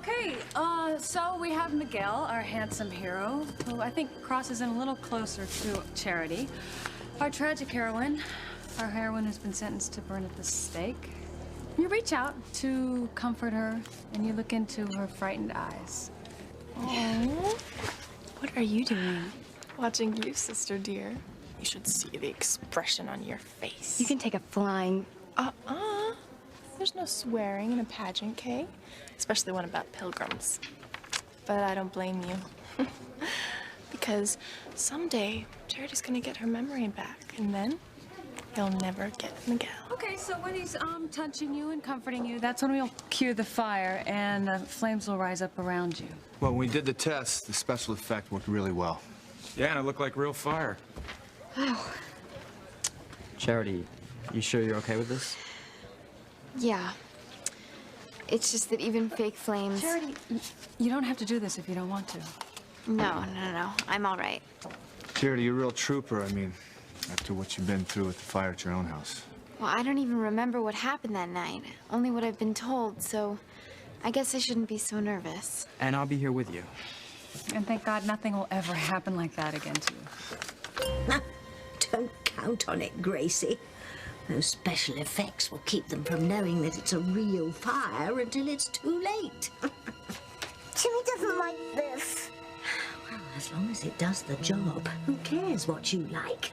Okay, so we have Miguel, our handsome hero, who I think crosses in a little closer to Charity. Our tragic heroine, our heroine who's been sentenced to burn at the stake. You reach out to comfort her, and you look into her frightened eyes. Oh, what are you doing? Watching you, sister dear. You should see the expression on your face. You can take a flying... There's no swearing in a pageant, Kay? Especially one about pilgrims. But I don't blame you. Because someday, Charity's gonna get her memory back, and then you'll never get Miguel. Okay, so when he's touching you and comforting you, that's when we'll cue the fire, and the flames will rise up around you. Well, when we did the test, the special effect worked really well. Yeah, and it looked like real fire. Charity, you sure you're okay with this? Yeah. It's just that even fake flames... Charity, you don't have to do this if you don't want to. No. I'm all right. Charity, you're a real trooper, I mean, after what you've been through with the fire at your own house. Well, I don't even remember what happened that night. Only what I've been told, so I guess I shouldn't be so nervous. And I'll be here with you. And thank God nothing will ever happen like that again to you. Don't count on it, Gracie. Those special effects will keep them from knowing that it's a real fire until it's too late. Jimmy doesn't like this. Well, as long as it does the job, who cares what you like?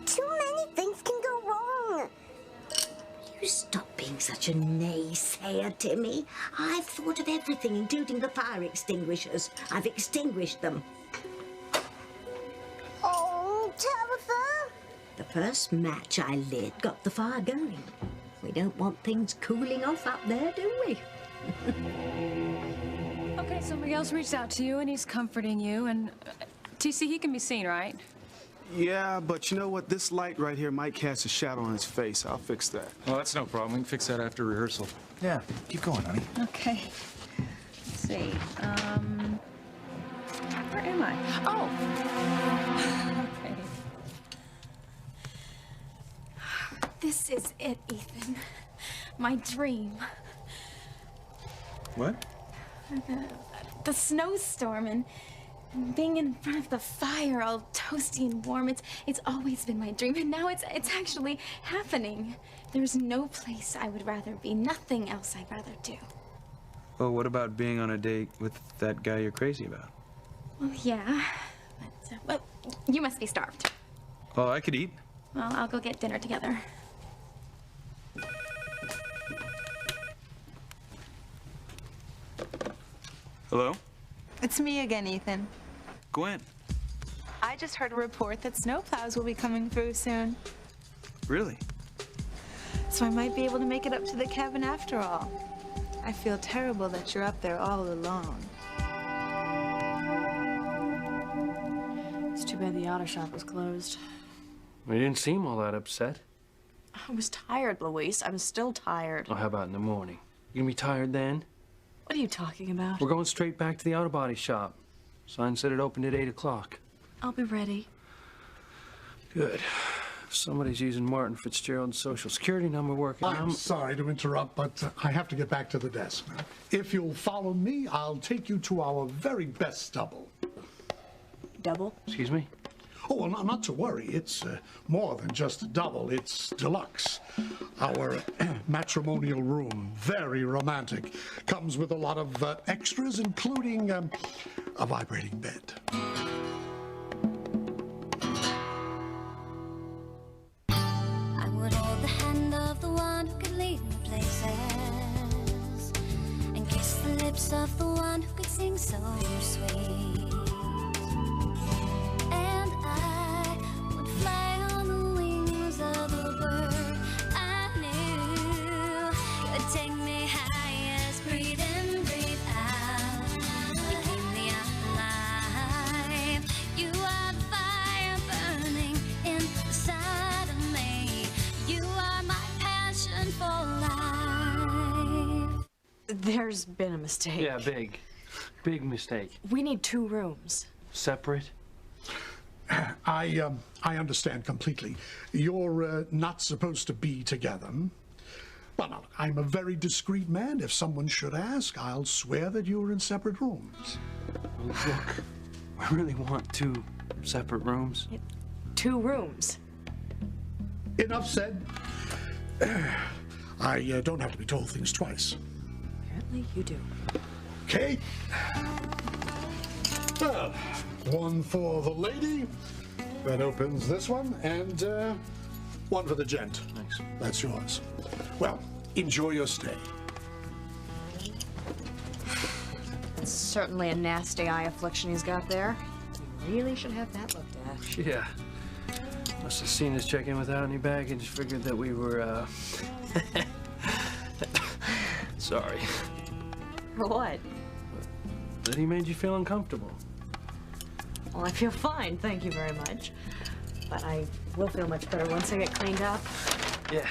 Too many things can go wrong. You stop being such a naysayer, Timmy. I've thought of everything, including the fire extinguishers. I've extinguished them. Oh, Tabitha. The first match I lit got the fire going. We don't want things cooling off up there, do we? Okay, so Miguel's reached out to you, and he's comforting you, and TC, he can be seen, right? Yeah, but you know what? This light right here might cast a shadow on his face. I'll fix that. Well, that's no problem. We can fix that after rehearsal. Yeah, keep going, honey. Okay. Let's see. Where am I? Oh! Okay. This is it, Ethan. My dream. What? The snowstorm and being in front of the fire, all toasty and warm. It's always been my dream, and now it's actually happening. There's no place I would rather be, nothing else I'd rather do. Well, what about being on a date with that guy you're crazy about? Well, yeah, but, well, you must be starved. Oh, I could eat. Well, I'll go get dinner together. Hello? It's me again, Ethan. Gwen. I just heard a report that snowplows will be coming through soon. Really? So I might be able to make it up to the cabin after all. I feel terrible that you're up there all alone. It's too bad the auto shop was closed. You didn't seem all that upset. I was tired, Luis. I'm still tired. Oh, how about in the morning? You gonna be tired then? What are you talking about? We're going straight back to the auto body shop. Sign said it opened at 8 o'clock. I'll be ready. Good. Somebody's using Martin Fitzgerald's social security number working. I'm sorry to interrupt, but I have to get back to the desk. If you'll follow me, I'll take you to our very best double. Double? Excuse me? Oh, well, not to worry. It's more than just a double. It's deluxe. Our matrimonial room, very romantic. Comes with a lot of extras, including a vibrating bed. I would hold the hand of the one who could lead me places and kiss the lips of the one who could sing so sweet. There's been a mistake. Yeah, big mistake. We need 2 rooms. Separate? I understand completely. You're not supposed to be together. But now, I'm a very discreet man. If someone should ask, I'll swear that you were in separate rooms. Look, I really want 2 separate rooms. 2 rooms. Enough said. I don't have to be told things twice. Apparently you do. Okay. Well, one for the lady. That opens this one, and one for the gent. Thanks. That's yours. Well, enjoy your stay. It's certainly a nasty eye affliction he's got there. You really should have that looked at. Yeah. Must have seen us check in without any baggage. Figured that we were, sorry. For what? That he made you feel uncomfortable. Well, I feel fine, thank you very much. But I will feel much better once I get cleaned up. Yeah.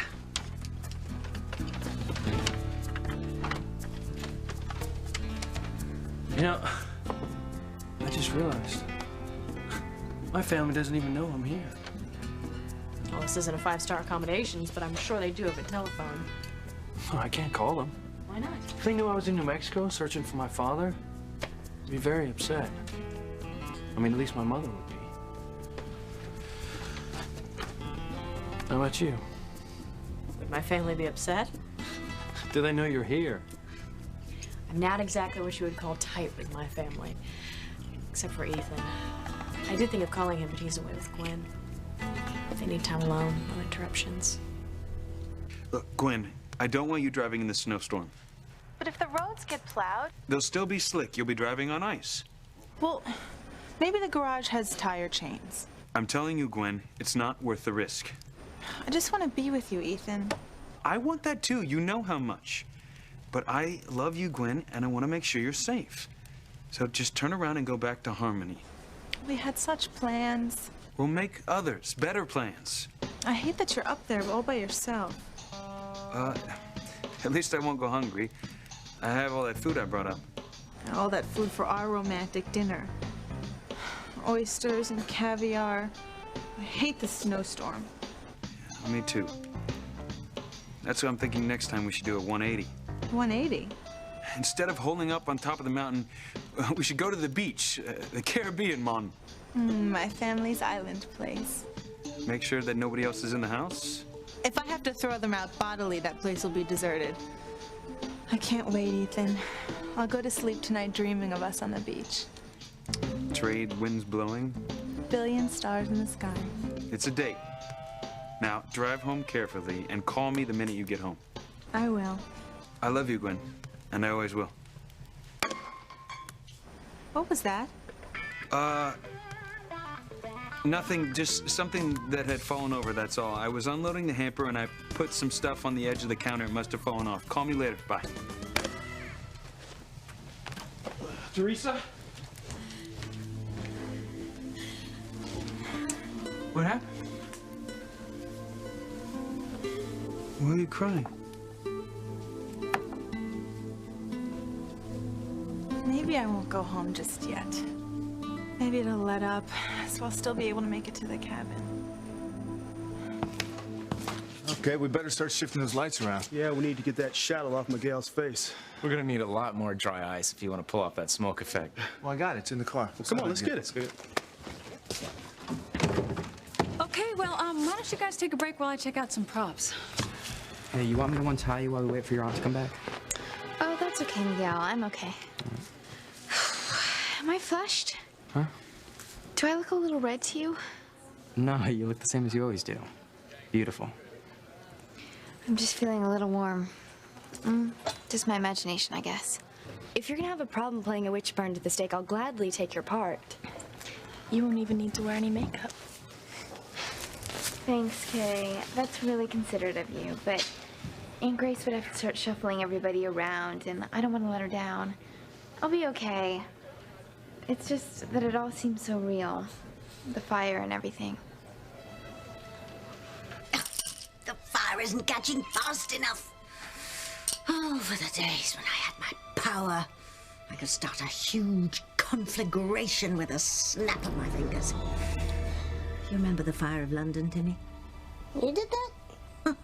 You know, I just realized my family doesn't even know I'm here. Well, this isn't a 5-star accommodations, but I'm sure they do have a telephone. Oh, I can't call them. Why not? If they knew I was in New Mexico searching for my father, they'd be very upset. I mean, at least my mother would be. How about you? Would my family be upset? Do they know you're here? I'm not exactly what you would call tight with my family. Except for Ethan. I did think of calling him, but he's away with Gwen. They need time alone, no interruptions. Look, Gwen, I don't want you driving in the snowstorm. But if the roads get plowed... They'll still be slick. You'll be driving on ice. Well, maybe the garage has tire chains. I'm telling you, Gwen, it's not worth the risk. I just want to be with you, Ethan. I want that too. You know how much. But I love you, Gwen, and I want to make sure you're safe. So just turn around and go back to Harmony. We had such plans. We'll make others, better plans. I hate that you're up there all by yourself. At least I won't go hungry. I have all that food I brought up. All that food for our romantic dinner. Oysters and caviar. I hate the snowstorm. Me too. That's what I'm thinking next time we should do a 180. 180? Instead of holding up on top of the mountain, we should go to the beach, the Caribbean, Mon. My family's island place. Make sure that nobody else is in the house. If I have to throw them out bodily, that place will be deserted. I can't wait, Ethan. I'll go to sleep tonight dreaming of us on the beach. Trade winds blowing. Billion stars in the sky. It's a date. Now, drive home carefully and call me the minute you get home. I will. I love you, Gwen, and I always will. What was that? Nothing, just something that had fallen over, that's all. I was unloading the hamper and I put some stuff on the edge of the counter. It must have fallen off. Call me later. Bye. Teresa? What happened? Why are you crying? Maybe I won't go home just yet. Maybe it'll let up, so I'll still be able to make it to the cabin. Okay, we better start shifting those lights around. Yeah, we need to get that shadow off Miguel's face. We're gonna need a lot more dry ice if you want to pull off that smoke effect. Well, I got it. It's in the car. Come on, let's get it. Okay, well, why don't you guys take a break while I check out some props? Hey, you want me to untie you while we wait for your aunt to come back? Oh, that's okay, Miguel. I'm okay. Am I flushed? Huh? Do I look a little red to you? No, you look the same as you always do. Beautiful. I'm just feeling a little warm. Just my imagination, I guess. If you're gonna have a problem playing a witch burned to the stake, I'll gladly take your part. You won't even need to wear any makeup. Thanks, Kay. That's really considerate of you, but Aunt Grace would have to start shuffling everybody around, and I don't want to let her down. I'll be okay. It's just that it all seems so real. The fire and everything. The fire isn't catching fast enough. Oh, for the days when I had my power. I could start a huge conflagration with a snap of my fingers. You remember the Fire of London, Timmy? You did that?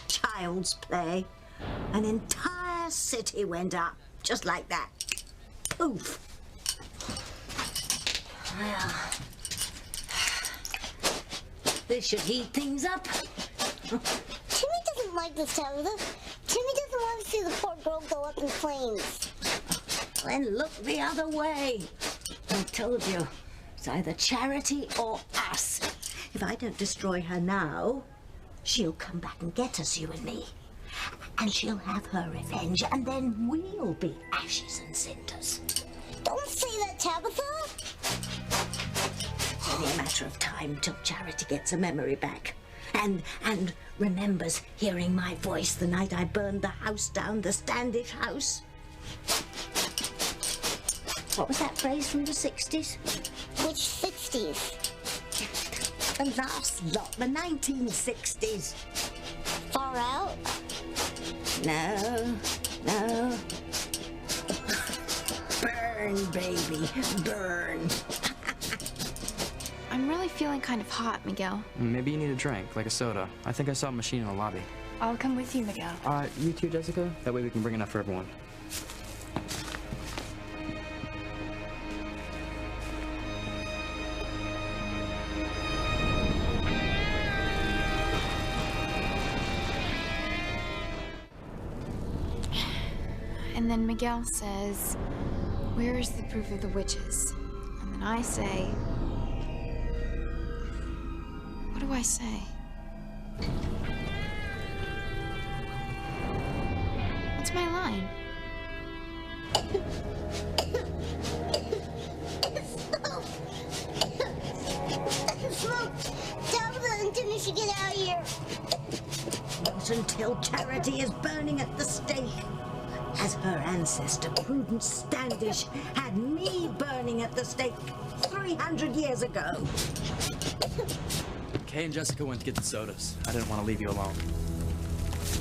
Child child's play. An entire city went up, just like that. Poof. Well, this should heat things up. Timmy doesn't like this, Tabitha. Timmy doesn't want to see the poor girl go up in flames. Then look the other way. I told you, it's either Charity or us. If I don't destroy her now, she'll come back and get us, you and me. And she'll have her revenge, and then we'll be ashes and cinders. Don't say that, Tabitha. It's only a matter of time till Charity gets her memory back. And remembers hearing my voice the night I burned the house down, the Standish house. What was that phrase from the 60s? Which 60s? The last lot, the 1960s. Far out? No, no. Burn, baby, burn. I'm really feeling kind of hot, Miguel. Maybe you need a drink, like a soda. I think I saw a machine in the lobby. I'll come with you, Miguel. You too, Jessica? That way we can bring enough for everyone. And then Miguel says, "Where is the proof of the witches?" And then I say, what do I say? What's my line? Smoke! Tabitha and Timmy should get out of here. Not until Charity is burning at the stake. As her ancestor, Prudence Standish, had me burning at the stake 300 years ago. Kay and Jessica went to get the sodas. I didn't want to leave you alone.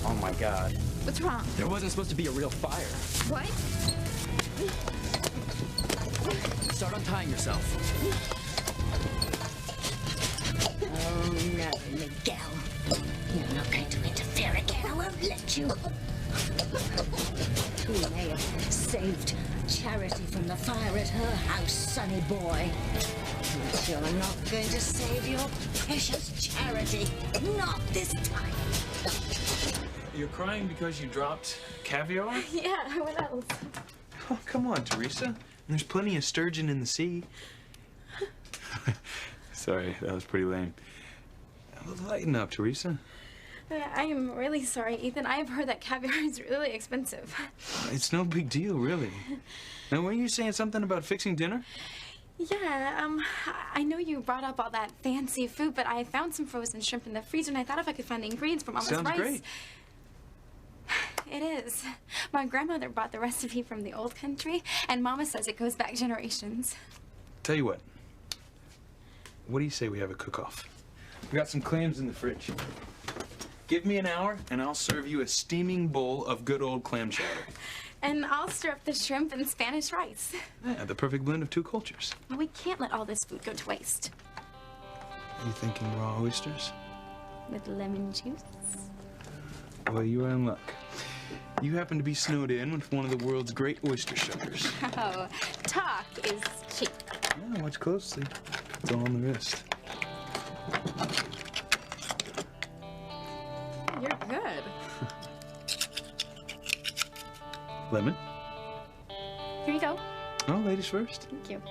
Oh my god. What's wrong? There wasn't supposed to be a real fire. What? Start untying yourself. Oh no, Miguel. You're not going to interfere again. I won't let you. You may have saved Charity from the fire at her house, sonny boy. But you're not going to save your precious Charity. Not this time. You're crying because you dropped caviar? Yeah, what else? Oh, come on, Teresa. There's plenty of sturgeon in the sea. Sorry, that was pretty lame. Lighten up, Teresa. I am really sorry, Ethan. I have heard that caviar is really expensive. It's no big deal, really. Now, weren't you saying something about fixing dinner? Yeah, I know you brought up all that fancy food, but I found some frozen shrimp in the freezer, and I thought if I could find the ingredients for Mama's Sounds rice. great. It is. My grandmother brought the recipe from the old country, and Mama says it goes back generations. Tell you what. What do you say we have a cook-off? We got some clams in the fridge. Give me an hour, and I'll serve you a steaming bowl of good old clam chowder. And I'll stir up the shrimp and Spanish rice. Yeah, the perfect blend of two cultures. Well, we can't let all this food go to waste. Are you thinking raw oysters? With lemon juice. Well, you are in luck. You happen to be snowed in with one of the world's great oyster shuckers. Oh, talk is cheap. Yeah, watch closely. It's all on the wrist. You're good. Lemon? Here you go. Oh, ladies first. Thank you.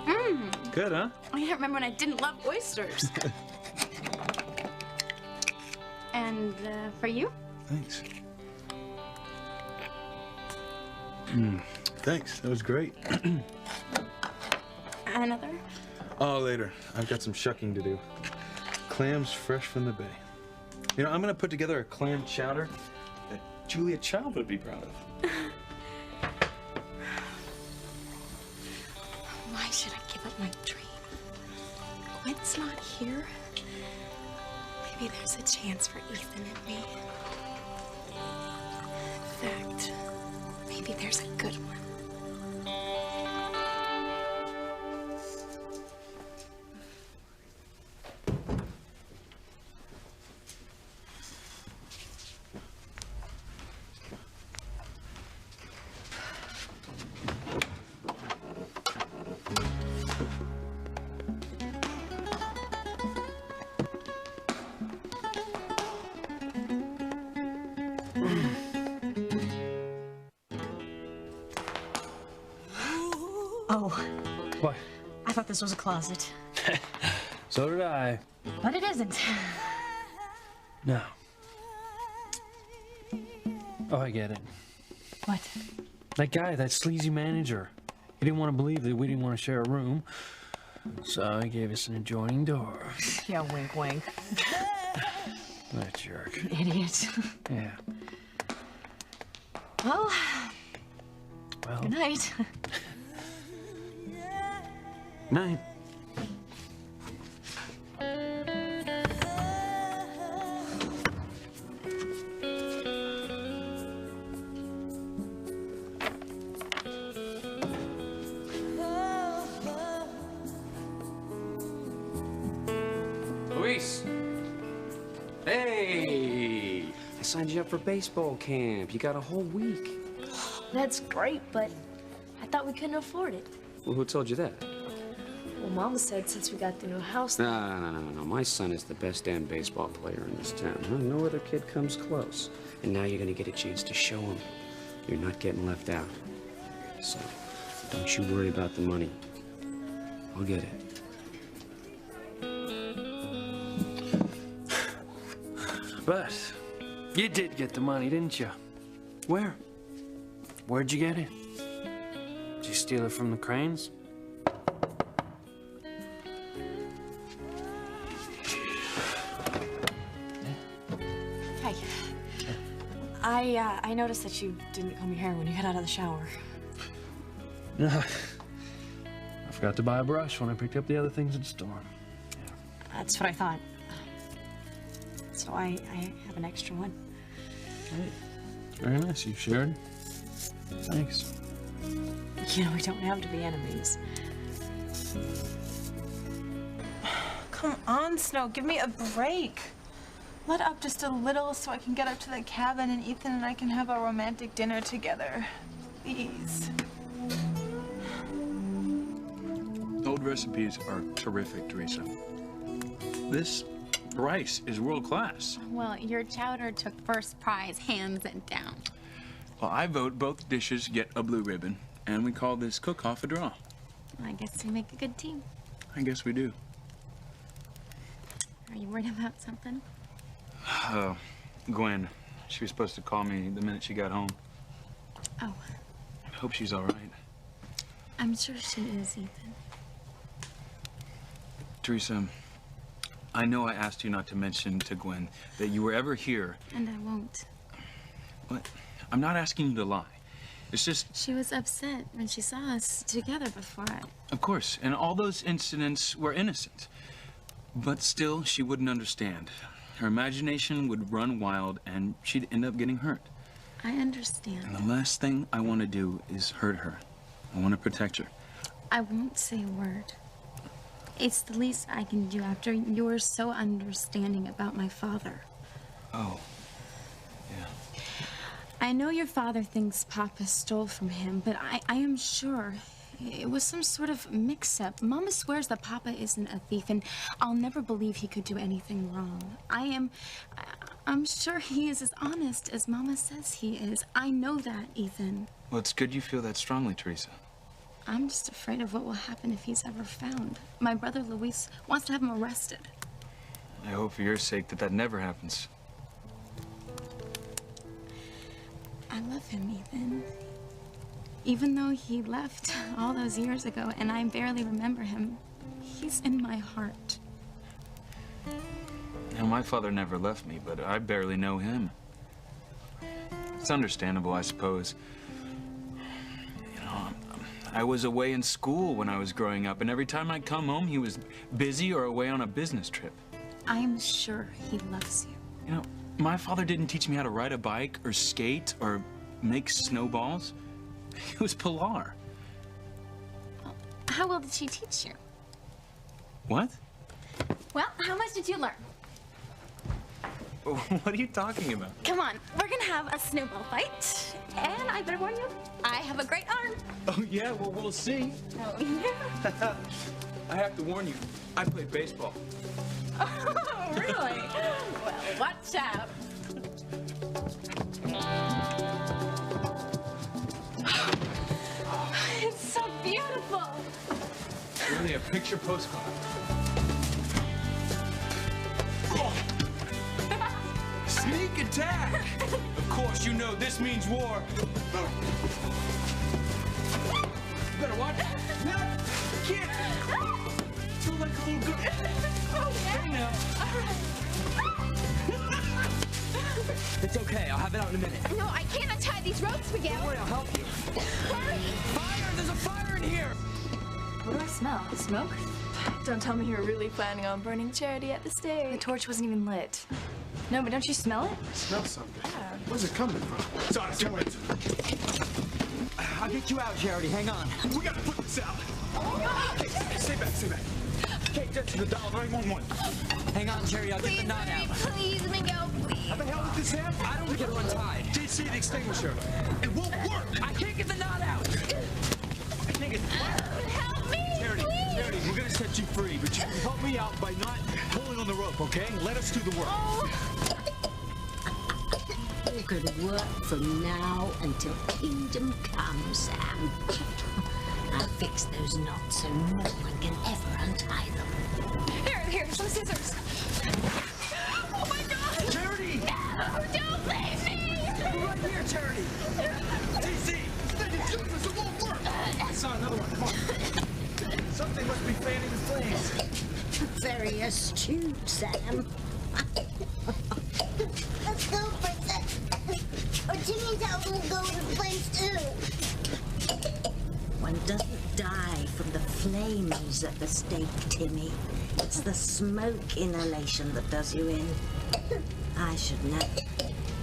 Mmm. Good, huh? I can't remember when I didn't love oysters. And for you? Thanks. Thanks. That was great. Another? Oh, later. I've got some shucking to do. Clams fresh from the bay. You know, I'm gonna put together a clam chowder that Julia Child would be proud of. Why should I give up my dream? Gwen's not here. Maybe there's a chance for Ethan and me. In fact, maybe there's a good one. Oh, What? I thought this was a closet. So did I. But it isn't. No. Oh, I get it. What? That guy, that sleazy manager. He didn't want to believe that we didn't want to share a room. So he gave us an adjoining door. Yeah, wink, wink. That jerk. Idiot. Yeah. Well, Well. good night. Night. Luis! Hey! I signed you up for baseball camp. You got a whole week. That's great, but I thought we couldn't afford it. Well, who told you that? Well, Mama said since we got the new house. No. My son is the best damn baseball player in this town. Huh? No other kid comes close. And now you're gonna get a chance to show him you're not getting left out. So, don't you worry about the money. I'll get it. But you did get the money, didn't you? Where? Where'd you get it? Did you steal it from the Cranes? Hey. I noticed that you didn't comb your hair when you got out of the shower. No. I forgot to buy a brush when I picked up the other things at the store. That's what I thought. So I have an extra one. Hey, very nice. You shared. Thanks. You know, we don't have to be enemies. Come on, Snow, give me a break. Let up just a little so I can get up to the cabin and Ethan and I can have a romantic dinner together. Please. Old recipes are terrific, Teresa. This rice is world class. Well, your chowder took first prize, hands down. Well, I vote both dishes get a blue ribbon, and we call this cook-off a draw. I guess we make a good team. I guess we do. Are you worried about something? Gwen. She was supposed to call me the minute she got home. Oh, I hope she's all right. I'm sure she is, Ethan. Teresa, I know I asked you not to mention to Gwen that you were ever here. And I won't. What? I'm not asking you to lie. It's just... She was upset when she saw us together before. Of course, and all those incidents were innocent. But still, she wouldn't understand. Her imagination would run wild, and she'd end up getting hurt. I understand. And the last thing I want to do is hurt her. I want to protect her. I won't say a word. It's the least I can do after you were so understanding about my father. Oh. I know your father thinks Papa stole from him, but I am sure it was some sort of mix-up. Mama swears that Papa isn't a thief, and I'll never believe he could do anything wrong. I'm sure he is as honest as Mama says he is. I know that, Ethan. Well, it's good you feel that strongly, Teresa. I'm just afraid of what will happen if he's ever found. My brother Luis wants to have him arrested. I hope for your sake that never happens. I love him, Ethan. Even though he left all those years ago and I barely remember him, he's in my heart. Now, my father never left me, but I barely know him. It's understandable, I suppose. You know, I was away in school when I was growing up, and every time I'd come home, he was busy or away on a business trip. I'm sure he loves you. You know, my father didn't teach me how to ride a bike or skate or make snowballs. He was Pilar. How well did she teach you? What? Well, how much did you learn? What are you talking about? Come on, we're gonna have a snowball fight. And I better warn you, I have a great arm. Oh, yeah? Well, we'll see. Oh, yeah. I have to warn you, I played baseball. Oh, really? Well, watch out. It's so beautiful. Picture postcard. Sneak attack! Of course, you know this means war. Better watch. No, kid. Feel like a little girl. Hey now. It's okay. I'll have it out in a minute. No, I can't untie these ropes, Miguel. Don't worry, I'll help you. Hurry! Fire! There's a fire in here! What do I smell? Smoke? Don't tell me you were really planning on burning Charity at the stake. The torch wasn't even lit. No, but don't you smell it? I smell something. Where's it coming from? Sorry, too late. I'll get you out, Charity. Hang on. We gotta put this out. Hey, stay back, stay back. Okay, get to the dial 911. Hang on, Charity. I'll get the knot out. Please, Miguel, please. How the hell did this happen? I don't get her untied. DC the extinguisher. It won't work. I can't get the knot out. I can't get Help me, Charity, please. Charity, we're gonna set you free, but you can help me out by not pulling on the rope, okay? Let us do the work. You could work from now until kingdom come, Sam. I'll fix those knots so no one can ever untie them. Here, some scissors. Oh my God! Charity! No, don't leave me! Right here, Charity. DC! Steady, scissors, it won't work! I saw another one, come on. Something must be fanning the flames. Very astute, Sam. Let's go, Princess. Or Timmy's house will go to flames too. One doesn't die from the flames at the stake, Timmy. It's the smoke inhalation that does you in. I should know.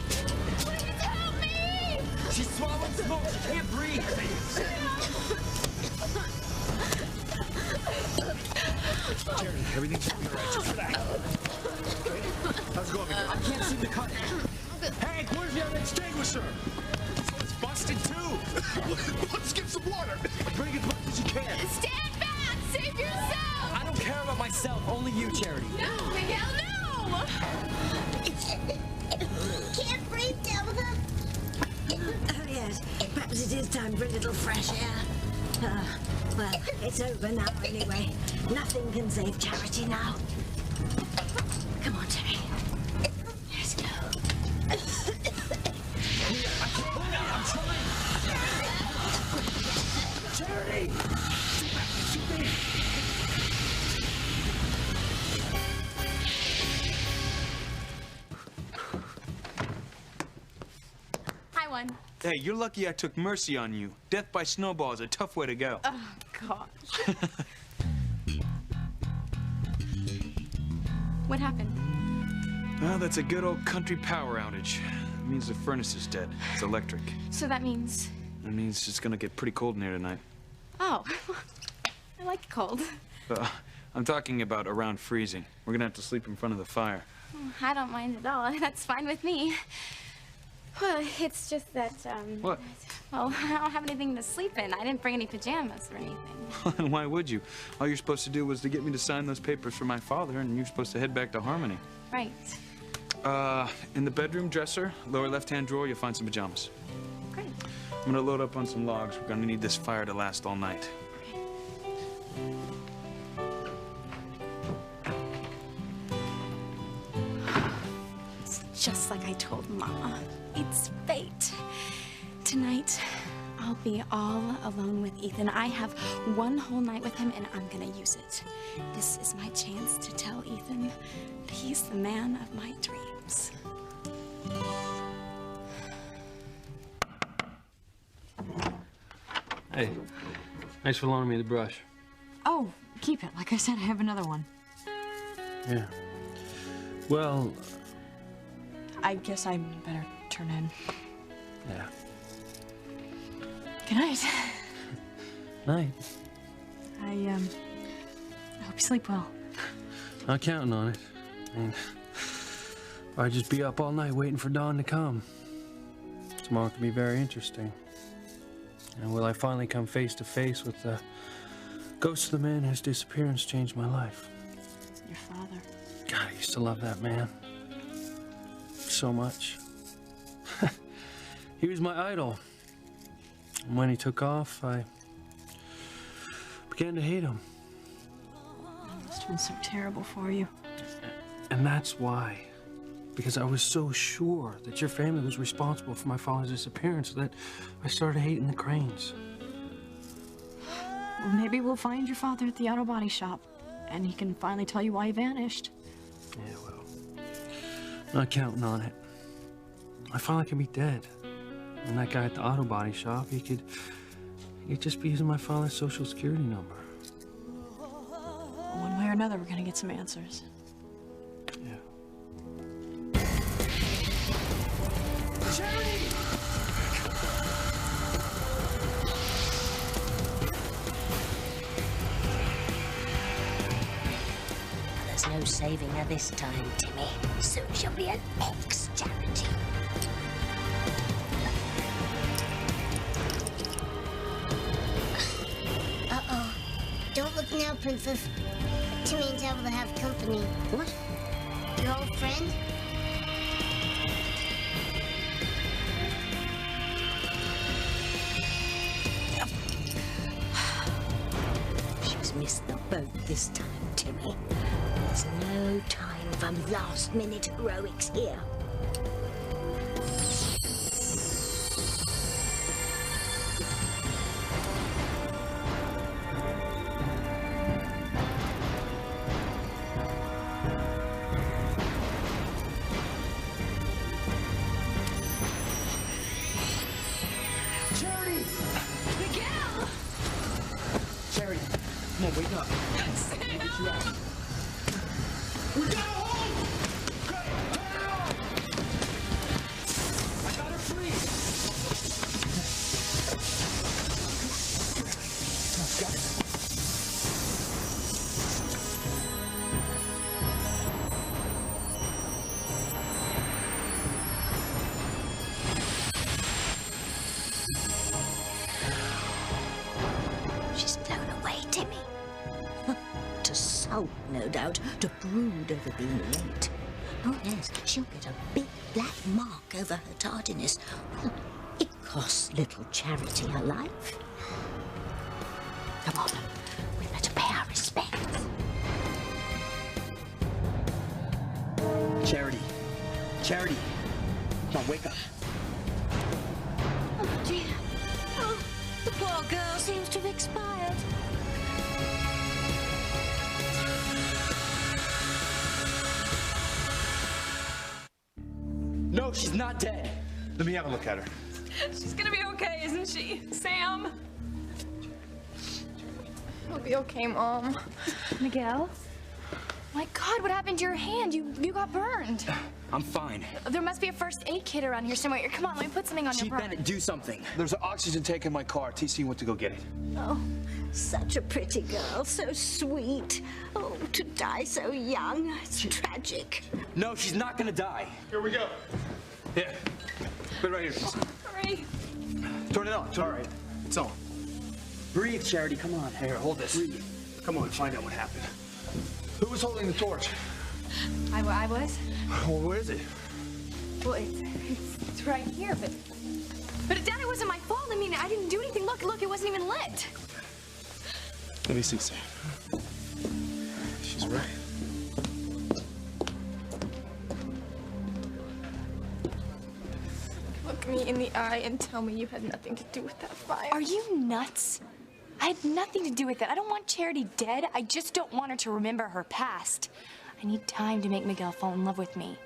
Please help me! She's swallowing smoke. She can't breathe. Charity, everything's gonna be all right. Just relax. How's it going, Miguel? I can't seem to cut it. Hank, where's your extinguisher? It's busted too. Let's get some water. Bring as much as you can. Stand back! Save yourself! I don't care about myself. Only you, Charity. No, Miguel, no! Can't breathe, Tabitha. Oh, yes. Perhaps it is time for a little fresh air. Well, it's over now anyway. Nothing can save Charity now. Come on, Terry. Let's go. Charity! I won. Hey, you're lucky I took mercy on you. Death by snowball is a tough way to go. Oh, gosh. What happened? Well, that's a good old country power outage. It means the furnace is dead. It's electric. So that means... It means it's gonna get pretty cold in here tonight. Oh, I like it cold. I'm talking about around freezing. We're gonna have to sleep in front of the fire. I don't mind at all. That's fine with me. Well, it's just that, What? well, I don't have anything to sleep in. I didn't bring any pajamas or anything. And why would you? All you're supposed to do was to get me to sign those papers for my father, and you're supposed to head back to Harmony. Right. In the bedroom dresser, lower left-hand drawer, you'll find some pajamas. Great. I'm gonna load up on some logs. We're gonna need this fire to last all night. It's just like I told Mama. It's fate. Tonight, I'll be all alone with Ethan. I have one whole night with him, and I'm gonna use it. This is my chance to tell Ethan that he's the man of my dreams. Hey, thanks for loaning me the brush. Oh, keep it. Like I said, I have another one. Yeah. Well, I guess I better turn in. yeah. Good night. Night. I hope you sleep well. Not counting on it. I mean, I'd just be up all night waiting for dawn to come. Tomorrow could be very interesting. And will I finally come face to face with the ghost of the man whose disappearance changed my life? Your father. God, I used to love that man. So much. He was my idol. And when he took off, I began to hate him. Must have been so terrible for you. And that's why. Because I was so sure that your family was responsible for my father's disappearance that I started hating the Cranes. Well, maybe we'll find your father at the auto body shop, and he can finally tell you why he vanished. Yeah, well, not counting on it. I finally could be dead. And that guy at the auto body shop, he could just be using my father's social security number. One way or another, we're gonna get some answers. There's no saving her this time, Timmy. Soon she'll be an ex-Charity. Uh-oh. Don't look now, Princess. Timmy and Dad will have company. What? Your old friend? She's missed the boat this time, Timmy. There's no time for last-minute heroics here. Charity! Miguel! Charity, come on, wake up. Sam! Get you out. We got a hold! I got her free! Got it. She's blown away, Timmy. To sulk, no doubt, to brood over being late. Oh, yes, she'll get a big black mark over her tardiness. Well, it costs little Charity her life. Come on, we better pay our respects. Charity. Charity. Come on, wake up. Oh, dear. Oh, the poor girl seems to have expired. No, she's not dead. Let me have a look at her. She's gonna be okay, isn't she? Sam? It'll be okay, Mom. Miguel? My God, what happened to your hand? You got burned. I'm fine. There must be a first aid kit around here somewhere. Come on, let me put something on Chief your Bennett, do something. There's an oxygen tank in my car. TC went to go get it. Oh, such a pretty girl, so sweet. Oh, to die so young. It's tragic. No, she's not gonna die. Here we go. Here. Put it right here. Hurry. Turn it on. All right. It's on. Breathe, Charity, come on. Here, hold this. Breathe. Come on, find out what happened. Who was holding the torch? I was. Well, where is it? Well, it's right here, but Dad, it wasn't my fault. I mean, I didn't do anything. Look, it wasn't even lit. Let me see, Sam. She's right. Look me in the eye and tell me you had nothing to do with that fire. Are you nuts? I had nothing to do with it. I don't want Charity dead. I just don't want her to remember her past. I need time to make Miguel fall in love with me.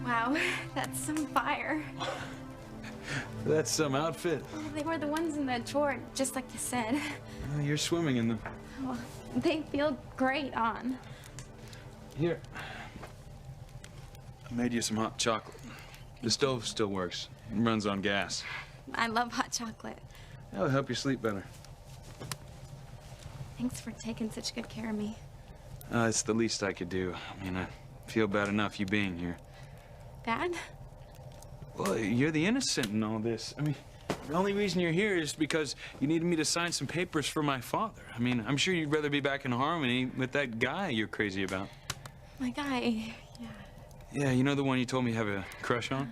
Wow, that's some fire. That's some outfit. Well, they were the ones in the drawer, just like you said. You're swimming in them. Well, they feel great on. Here. I made you some hot chocolate. The stove still works. It runs on gas. I love hot chocolate. That'll help you sleep better. Thanks for taking such good care of me. It's the least I could do. I mean, I feel bad enough you being here. Dad? Well, you're the innocent in all this. I mean, the only reason you're here is because you needed me to sign some papers for my father. I mean, I'm sure you'd rather be back in Harmony with that guy you're crazy about. My guy, yeah. Yeah, you know the one you told me you have a crush on?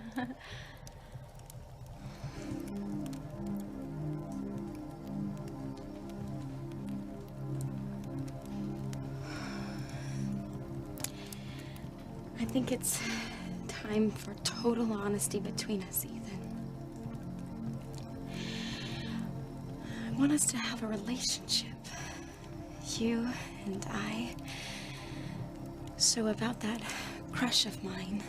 think it's time for total honesty between us, Ethan. I want us to have a relationship. You and I. So about that crush of mine.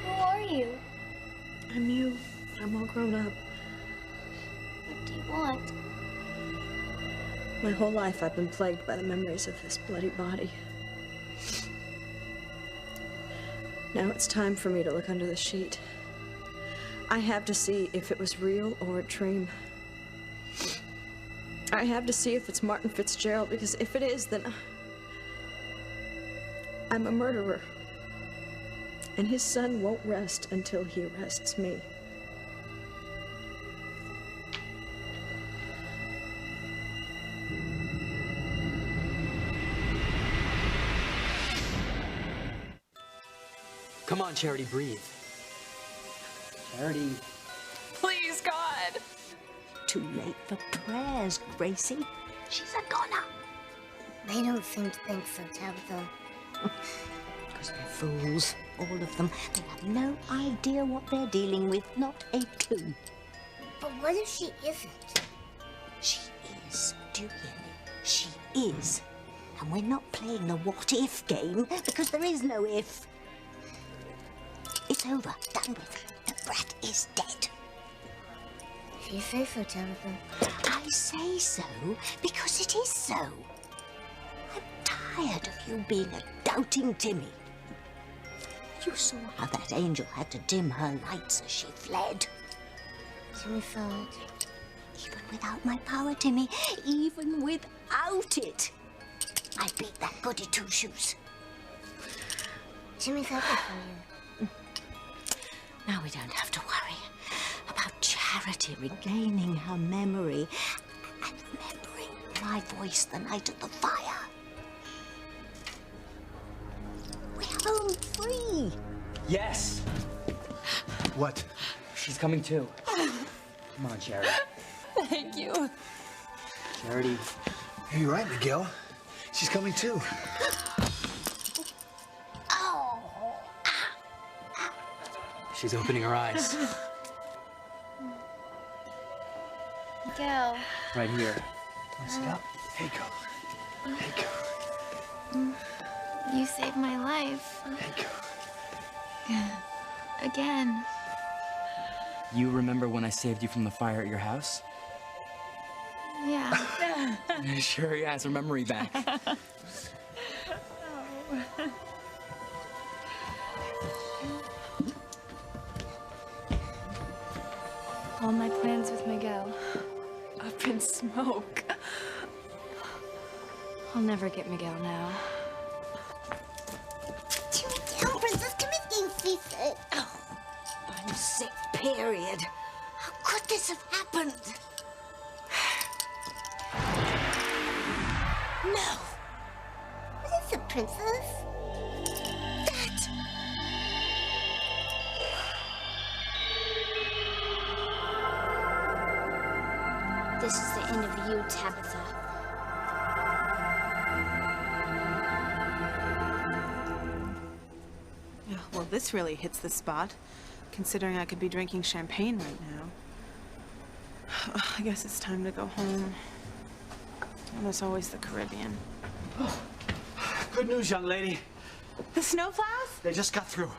Who are you? I'm you. I'm all grown up. What do you want? My whole life I've been plagued by the memories of this bloody body. Now it's time for me to look under the sheet. I have to see if it was real or a dream. I have to see if it's Martin Fitzgerald, because if it is, then I'm a murderer. And his son won't rest until he arrests me. Come on, Charity, breathe. Charity. Please, God. Too late for prayers, Gracie. She's a goner. They don't seem to think so, Tabitha. Because they're fools, all of them. They have no idea what they're dealing with, not a clue. But what if she isn't? She is. Do you hear me? She is. And we're not playing the what-if game, because there is no if. It's over. Done with. The brat is dead. If you say so, Tabitha. I say so because it is so. I'm tired of you being a doubting Timmy. You saw how that angel had to dim her lights as she fled. Timmy thought. Even without my power, Timmy, even without it, I beat that goody two-shoes. Timmy's happy for you. Now we don't have to worry about Charity regaining her memory and remembering my voice the night of the fire. We're home free. Yes. What? She's coming too. Come on, Charity. Thank you. Charity. You're right, Miguel. She's coming too. She's opening her eyes. Miguel. Right here. Sit up. Hey, go. Hey, go. You saved my life. Hey, go. Again. You remember when I saved you from the fire at your house? Yeah. Sure, he has her memory back. All my plans with Miguel. Up in smoke. I'll never get Miguel now. Timmy, down, Princess. Timmy's getting seasick. Oh, I'm sick, period. How could this have happened? No. What is it, Princess? This is the end of you, Tabitha. Well, this really hits the spot, considering I could be drinking champagne right now. I guess it's time to go home. And there's always the Caribbean. Good news, young lady. The snowplows? They just got through.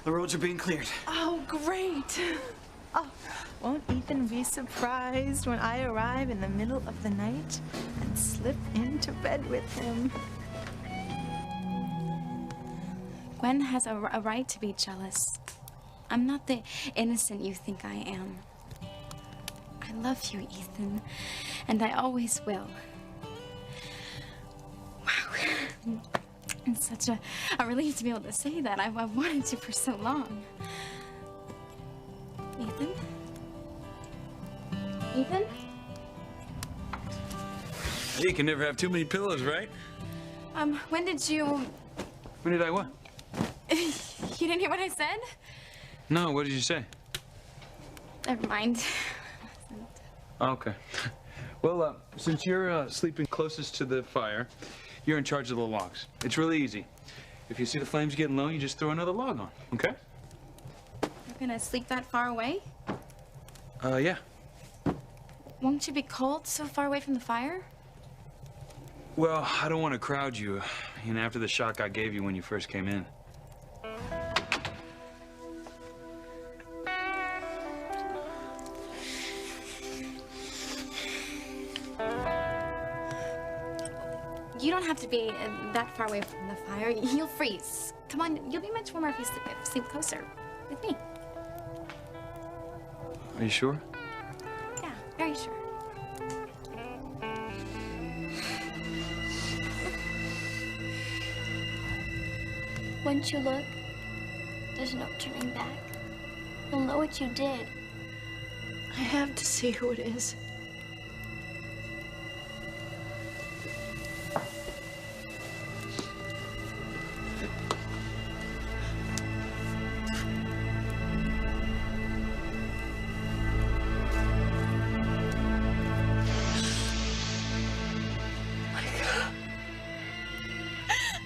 The roads are being cleared. Oh, great. Oh, won't Ethan be surprised when I arrive in the middle of the night and slip into bed with him? Gwen has a right to be jealous. I'm not the innocent you think I am. I love you, Ethan, and I always will. Wow. It's such a relief to be able to say that. I've wanted to for so long. Ethan? Ethan? You can never have too many pillows, right? When did you... When did I what? You didn't hear what I said? No, what did you say? Never mind. Okay. Well, since you're sleeping closest to the fire, you're in charge of the logs. It's really easy. If you see the flames getting low, you just throw another log on, okay? You're gonna sleep that far away? Yeah. Won't you be cold so far away from the fire? Well, I don't want to crowd you, after the shock I gave you when you first came in. You don't have to be that far away from the fire. You'll freeze. Come on, you'll be much warmer if you sleep closer with me. Are you sure? Yeah, very sure. Once you look, there's no turning back. You'll know what you did. I have to see who it is.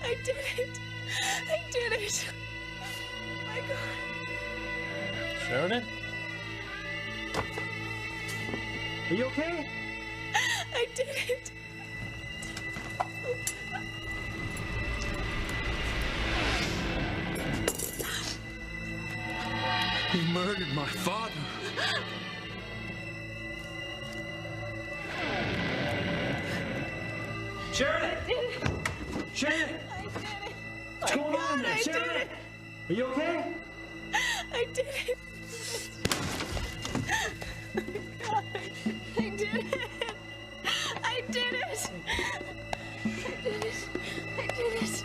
I did it. I did it. Oh my God. Sheridan? Are you okay? I did it. You murdered my father. Sheridan! Sheridan! What's going on there, Sheridan? Are you okay? I did it. God, I did it. I did it. I did it. I did it.